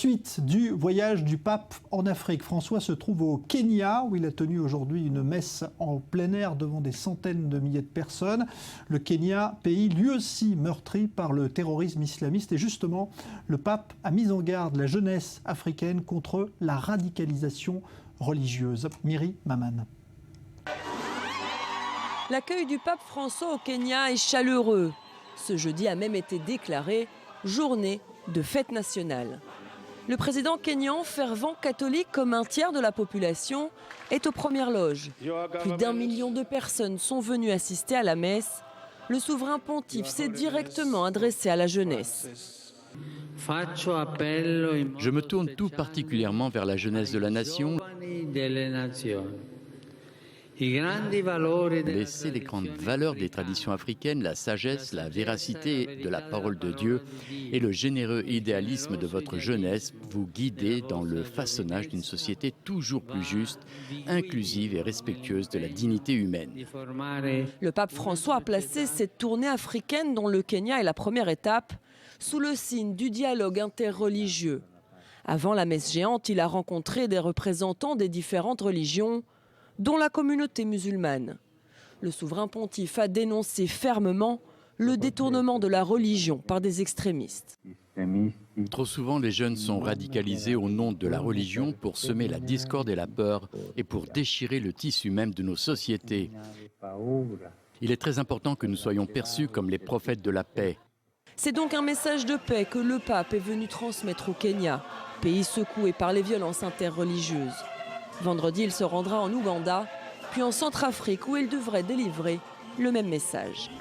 suite du voyage du pape en Afrique. François se trouve au Kenya où il a tenu aujourd'hui une messe en plein air devant des centaines de milliers de personnes. Le Kenya, pays lui aussi meurtri par le terrorisme islamiste. Et justement, le pape a mis en garde la jeunesse africaine contre la radicalisation religieuse. Myri Maman. L'accueil du pape François au Kenya est chaleureux. Ce jeudi a même été déclaré journée de fête nationale. Le président kényan, fervent catholique comme un tiers de la population, est aux premières loges. Plus d'1 million de personnes sont venues assister à la messe. Le souverain pontife s'est directement adressé à la jeunesse. Je me tourne tout particulièrement vers la jeunesse de la nation. Laissez les grandes valeurs des traditions africaines, la sagesse, la véracité de la parole de Dieu et le généreux idéalisme de votre jeunesse vous guider dans le façonnage d'une société toujours plus juste, inclusive et respectueuse de la dignité humaine. Le pape François a placé cette tournée africaine, dont le Kenya est la première étape, sous le signe du dialogue interreligieux. Avant la messe géante, il a rencontré des représentants des différentes religions, dont la communauté musulmane. Le souverain pontife a dénoncé fermement le détournement de la religion par des extrémistes. Trop souvent, les jeunes sont radicalisés au nom de la religion pour semer la discorde et la peur et pour déchirer le tissu même de nos sociétés. Il est très important que nous soyons perçus comme les prophètes de la paix. C'est donc un message de paix que le pape est venu transmettre au Kenya, pays secoué par les violences interreligieuses. Vendredi, il se rendra en Ouganda, puis en Centrafrique où il devrait délivrer le même message.